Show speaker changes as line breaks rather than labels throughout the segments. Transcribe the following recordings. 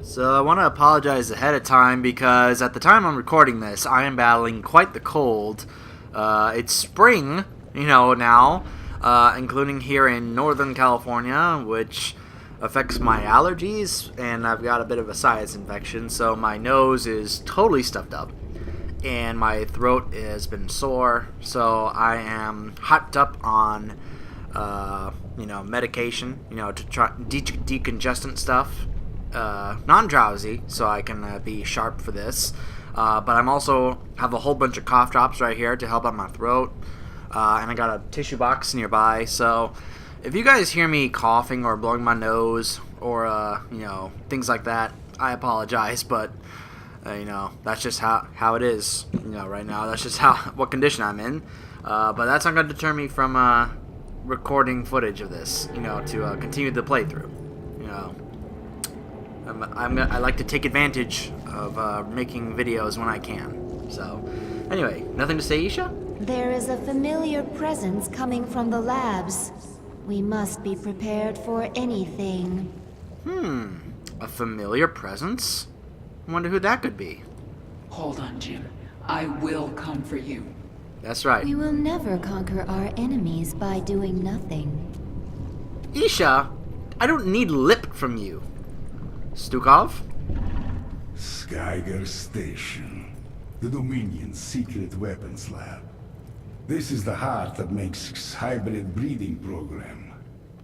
So I want to apologize ahead of time because at the time I'm recording this, I am battling quite the cold. It's spring, now, including here in Northern California, which affects my allergies, and I've got a bit of a sinus infection, so my nose is totally stuffed up, and my throat has been sore, so I am hopped up on, medication, to try decongestant stuff. Non-drowsy, so I can be sharp for this. But I'm also have a whole bunch of cough drops right here to help out my throat. And I got a tissue box nearby, so if you guys hear me coughing or blowing my nose or, things like that, I apologize, but, that's just how it is, right now. That's just what condition I'm in. But that's not going to deter me from, recording footage of this, to continue the playthrough, I like to take advantage of making videos when I can. So, anyway, nothing to say, Isha?
There is a familiar presence coming from the labs. We must be prepared for anything.
A familiar presence? I wonder who that could be.
Hold on, Jim. I will come for you.
That's right.
We will never conquer our enemies by doing nothing.
Isha, I don't need lip from you. Stukov?
Skyger Station, the Dominion's secret weapons lab. This is the heart of Mengsk's hybrid breeding program.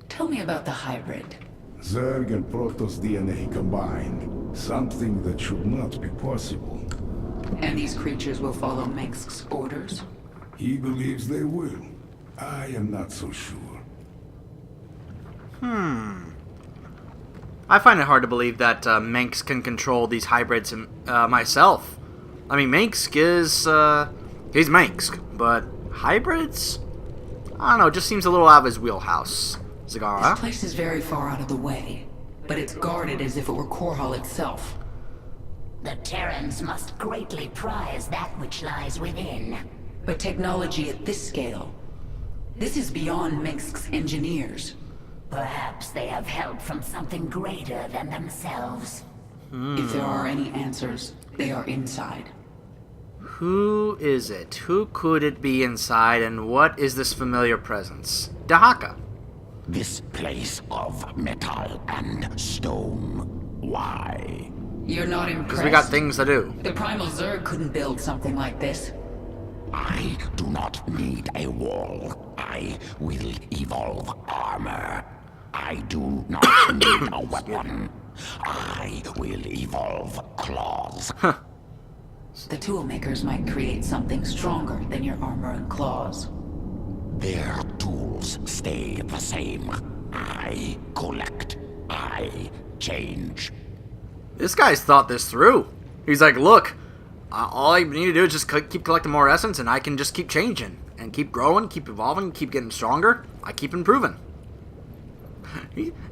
Tell me about the hybrid.
Zerg and Protoss DNA combined. Something that should not be possible.
And these creatures will follow Mengsk's orders?
He believes they will. I am not so sure.
I find it hard to believe that Mengsk can control these hybrids myself. I mean, Mengsk is, he's Mengsk, but hybrids? I don't know, it just seems a little out of his wheelhouse. Zagara?
This place is very far out of the way, but it's guarded as if it were Korhal itself.
The Terrans must greatly prize that which lies within.
But technology at this scale, this is beyond Mengsk's engineers.
Perhaps they have help from something greater than themselves.
If there are any answers, they are inside.
Who is it? Who could it be inside, and what is this familiar presence? Dahaka.
This place of metal and stone. Why?
You're not impressed?
Because we got things to do.
The Primal Zerg couldn't build something like this.
I do not need a wall. I will evolve armor. I do not need a weapon. I will evolve claws.
The toolmakers might create something stronger than your armor and claws.
Their tools stay the same. I collect. I change.
This guy's thought this through. He's like, look, all I need to do is just keep collecting more essence, and I can just keep changing, and keep growing, keep evolving, keep getting stronger. I keep improving.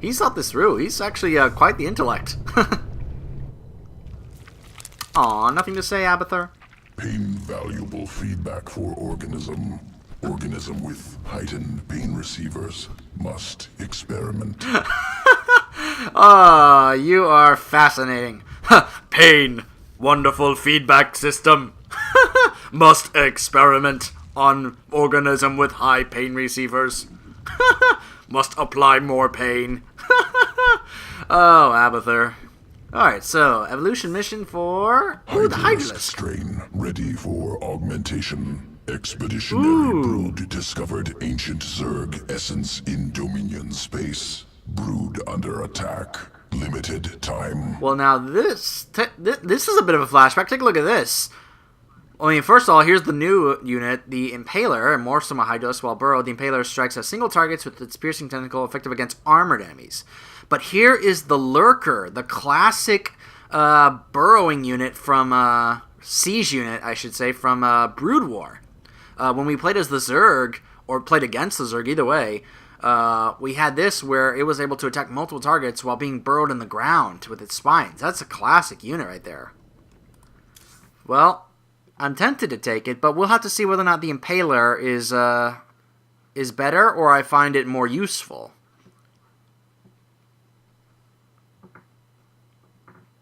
He's thought this through. He's actually quite the intellect. Aw, nothing to say, Abathur?
Pain valuable feedback for organism. Organism with heightened pain receivers must experiment.
Ah, you are fascinating. Pain. Wonderful feedback system. Must experiment on organism with high pain receivers. Must apply more pain. Oh, Abathur. Alright, so, evolution mission for... Ooh, the Hydralisk.
Strain ready for augmentation. Expeditionary brood discovered ancient Zerg essence in Dominion space. Brood under attack. Limited time.
Well, now this is a bit of a flashback. Take a look at this. I mean, first of all, here's the new unit, the Impaler, and more Soma Hydralisk while burrowed. The Impaler strikes at single targets with its piercing tentacle, effective against armored enemies. But here is the Lurker, the classic burrowing unit from Siege unit, I should say, from Brood War. When we played as the Zerg, or played against the Zerg, either way, we had this where it was able to attack multiple targets while being burrowed in the ground with its spines. That's a classic unit right there. Well, I'm tempted to take it, but we'll have to see whether or not the Impaler is better, or I find it more useful.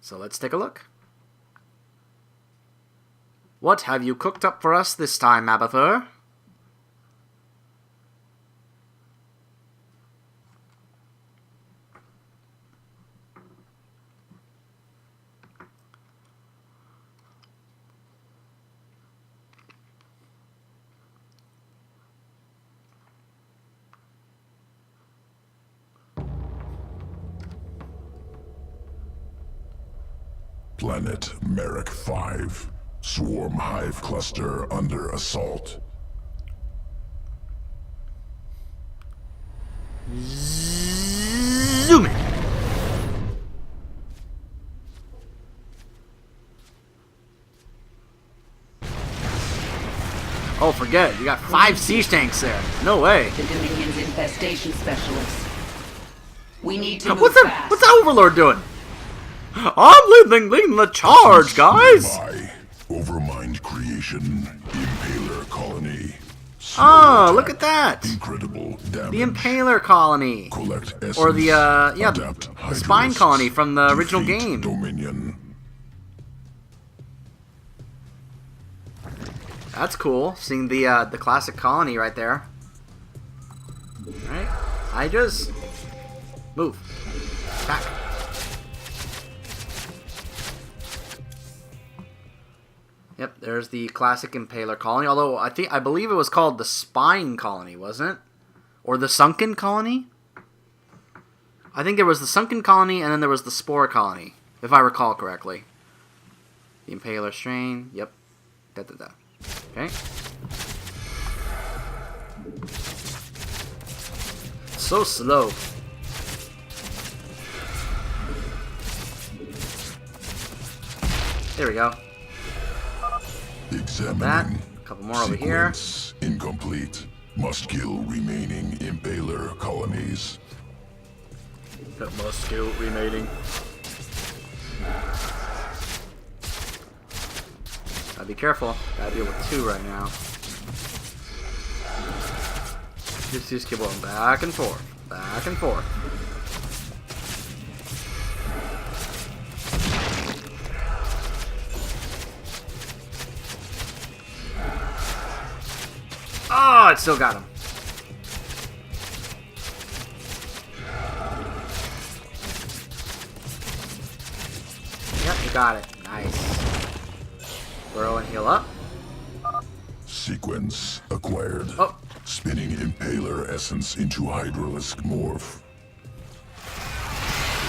So let's take a look. What have you cooked up for us this time, Abathur?
Planet Merrick 5. Swarm hive cluster under assault.
Zoom in. Oh, forget it. You got 5 siege tanks there. No way.
The Dominion's infestation specialists. We need to move
What's
fast.
that Overlord doing? I'm leading the charge, guys!
By Overmind creation, Impaler colony.
Oh,
Slow
look
attack,
at that!
Incredible damage.
The Impaler colony.
Collect essence,
Or the, yeah,
adapt
the Spine
Hydralisks,
colony from the original
defeat
game.
Dominion.
That's cool, seeing the classic colony right there. Alright, Hydras. Move. Attack. Yep, there's the classic Impaler colony. Although I believe it was called the Spine colony, wasn't it? Or the Sunken colony? I think there was the Sunken colony and then there was the Spore colony, if I recall correctly. The Impaler strain. Yep. Da. Okay. So slow. There we go.
Examining.
That. A couple more over here.
Sequence incomplete. Must kill remaining Impaler colonies.
That must kill remaining. Gotta be careful. Gotta deal with 2 right now. Just keep going back and forth. Back and forth. Oh, it still got him. Yep, you got it. Nice. Burrow and heal up.
Sequence acquired.
Oh.
Spinning Impaler essence into Hydralisk morph.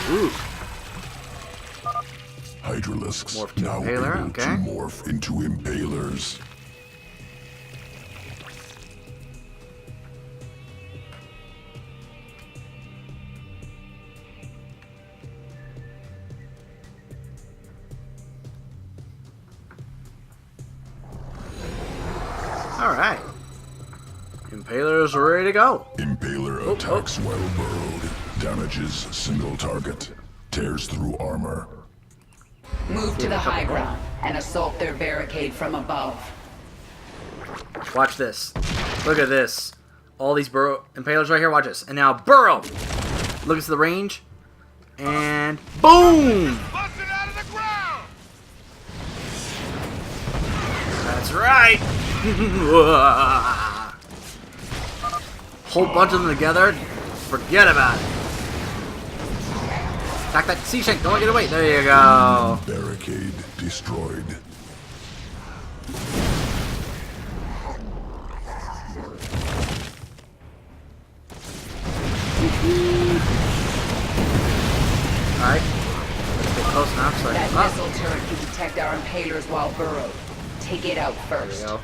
Ooh.
Hydralisks
Morph to
now
Impaler,
able
okay.
to morph into Impalers.
Alright. Impalers are ready to go.
Impaler attacks while burrowed. Damages single target. Tears through armor.
Move to the high ground and assault their barricade from above.
Watch this. Look at this. All these Impalers right here. Watch this. And now burrow. Look at the range. And boom! That's right. Whole bunch of them together. Forget about it. Attack that sea shank. Don't let it get away. There you go.
Barricade destroyed.
Alright. Let's get close enough so I
That
can...
missile turret can detect our Impalers while burrowed. Take it out
There we
first.
go.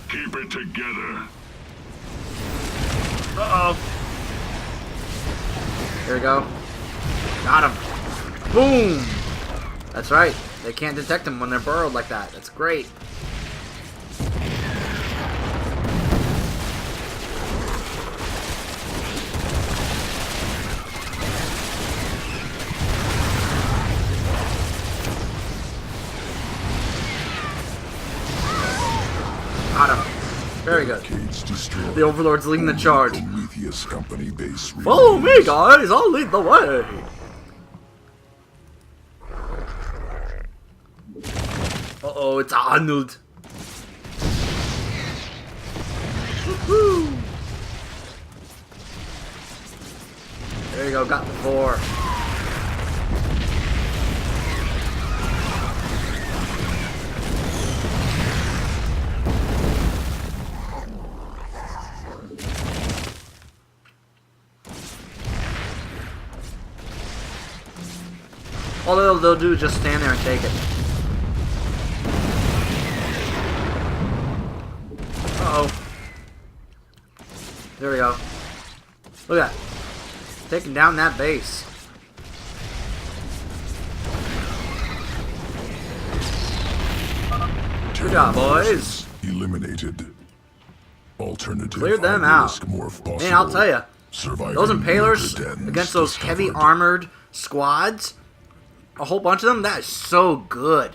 Keep it together.
Uh-oh. Here we go. Got him. Boom! That's right. They can't detect them when they're burrowed like that. That's great. Got him. Very good.
Barricades destroyed.
The Overlord's leading the charge.
Prometheus Company base.
Follow me, guys. I'll lead the way. Oh, it's Arnold. Woohoo! There you go, got the 4. All they'll do is just stand there and take it. Uh-oh. There we go. Look at that. Taking down that base. Good job, boys.
Eliminated. Alternative.
Cleared them out.
Morph possible.
Man, I'll tell you.
Surviving
Those impalers
lurker dens
against those heavy
discovered.
armored squads, a whole bunch of them, that is so good.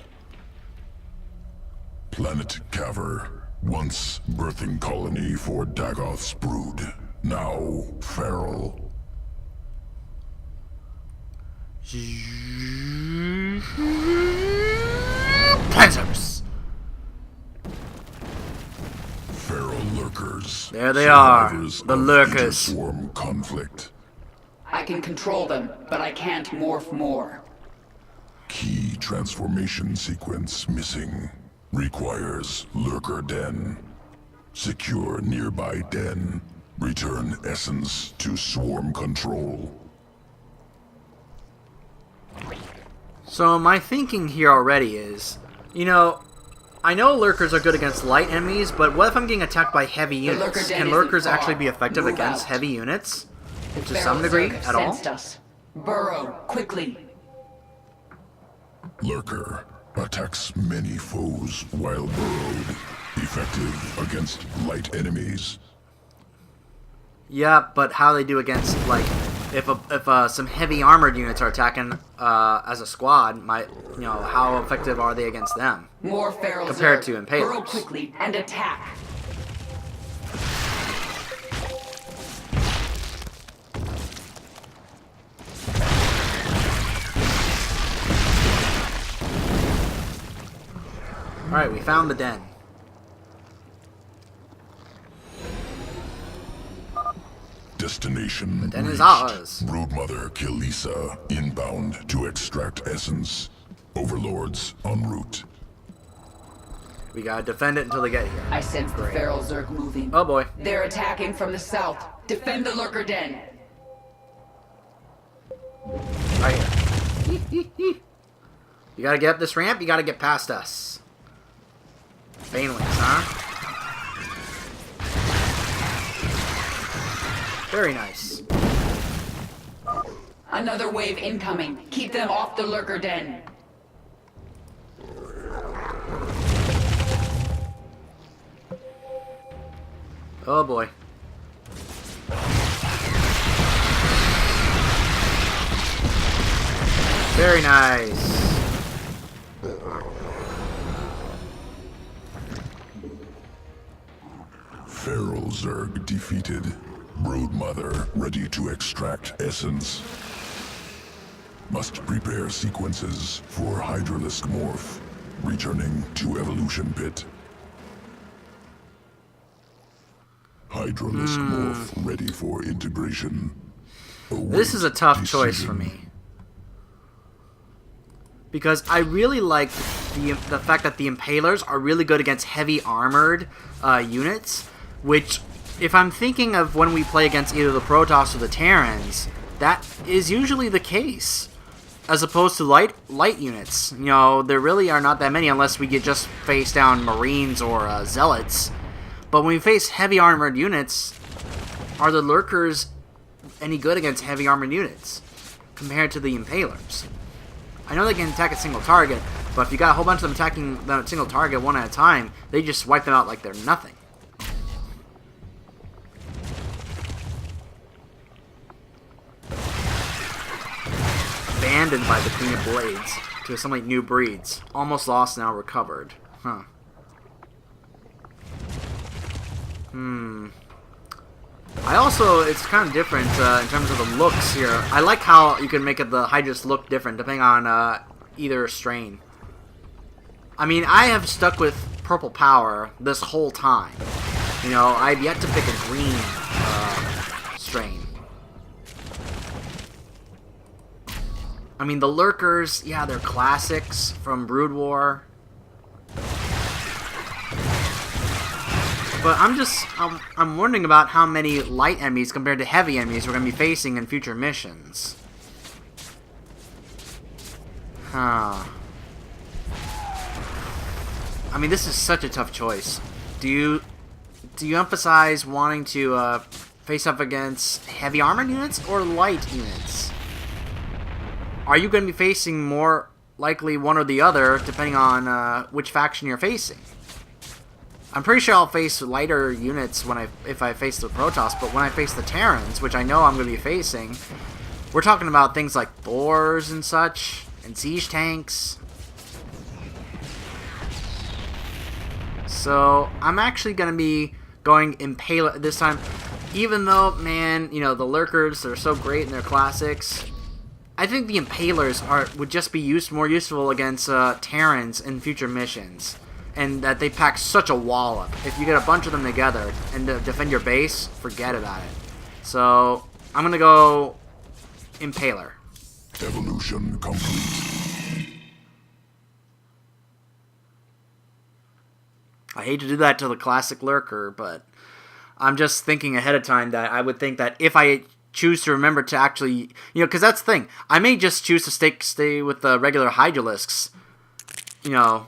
Planet Caver. Once birthing colony for Dagoth's brood. Now feral.
Panzers.
Feral lurkers.
There they are,
Survivors
the
of
lurkers.
Swarm conflict.
I can control them, but I can't morph more.
Key transformation sequence missing. Requires lurker den. Secure nearby den. Return essence to swarm control.
So my thinking here already is, you know, I know lurkers are good against light enemies, but what if I'm getting attacked by heavy units?
lurker den
Can
isn't
lurkers
far.
actually be effective
Move
against
out.
heavy units? To
Feral
some degree,
Zerg
at all?
sensed us. Burrow, quickly.
Lurker attacks many foes while burrowed. Effective against light enemies.
Yeah, but how they do against, like, if some heavy armored units are attacking as a squad, how effective are they against them?
More feral
Compared
Zerg.
to impalers.
Burrow quickly and attack.
Alright, we found the den.
Destination
den is
reached.
ours.
Broodmother Kilisa inbound to extract essence. Overlords en route.
We gotta defend it until they get here.
I sense the feral Zerg moving.
Oh boy.
They're attacking from the south. Defend the lurker den.
Right here. You gotta get up this ramp, you gotta get past us. Banelings, huh? Very nice.
Another wave incoming. Keep them off the lurker den.
Oh boy. Very nice.
Feral Zerg defeated. Broodmother ready to extract essence. Must prepare sequences for Hydralisk morph. Returning to evolution pit. Hydralisk morph ready for integration.
This is a tough choice for me. Because I really like the fact that the Impalers are really good against heavy armored units, which, if I'm thinking of when we play against either the Protoss or the Terrans, that is usually the case. As opposed to light units. You know, there really are not that many unless we get just face down Marines or Zealots. But when we face heavy armored units, are the Lurkers any good against heavy armored units compared to the Impalers? I know they can attack a single target, but if you got a whole bunch of them attacking the single target one at a time, they just wipe them out like they're nothing. Abandoned by the Queen of Blades to assimilate new breeds. Almost lost, now recovered. Huh. I also, it's kind of different in terms of the looks here. I like how you can make the Hydras look different depending on either strain. I mean, I have stuck with purple power this whole time. You know, I've yet to pick a green strain. I mean, the lurkers, yeah, they're classics from Brood War. But I'm wondering about how many light enemies compared to heavy enemies we're going to be facing in future missions. Huh. I mean, this is such a tough choice. Do you emphasize wanting to face up against heavy armored units or light units? Are you going to be facing more likely one or the other, depending on which faction you're facing? I'm pretty sure I'll face lighter units if I face the Protoss, but when I face the Terrans, which I know I'm going to be facing, we're talking about things like Thors and such, and siege tanks. So I'm actually going to be going Impaler this time, even though, man, you know, the Lurkers are so great in their classics. I think the Impalers would just be more useful against Terrans in future missions. And that they pack such a wallop. If you get a bunch of them together and defend your base, forget about it. So, I'm going to go Impaler.
Evolution complete.
I hate to do that to the classic Lurker, but I'm just thinking ahead of time that I would think that if I choose to remember to actually, you know, because that's the thing. I may just choose to stay with the regular Hydralisks, you know.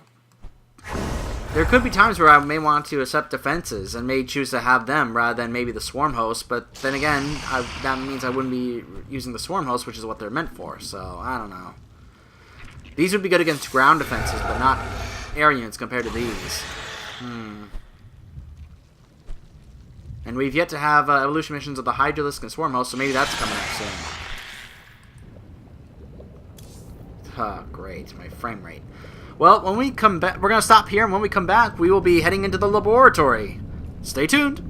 There could be times where I may want to accept defenses and may choose to have them rather than maybe the Swarm Host, but then again, that means I wouldn't be using the Swarm Host, which is what they're meant for, so I don't know. These would be good against ground defenses, but not air units compared to these. And we've yet to have evolution missions of the Hydralisk and Swarm Host, so maybe that's coming up soon. Great, my frame rate. Well, when we come back, we're going to stop here, and when we come back, we will be heading into the laboratory. Stay tuned.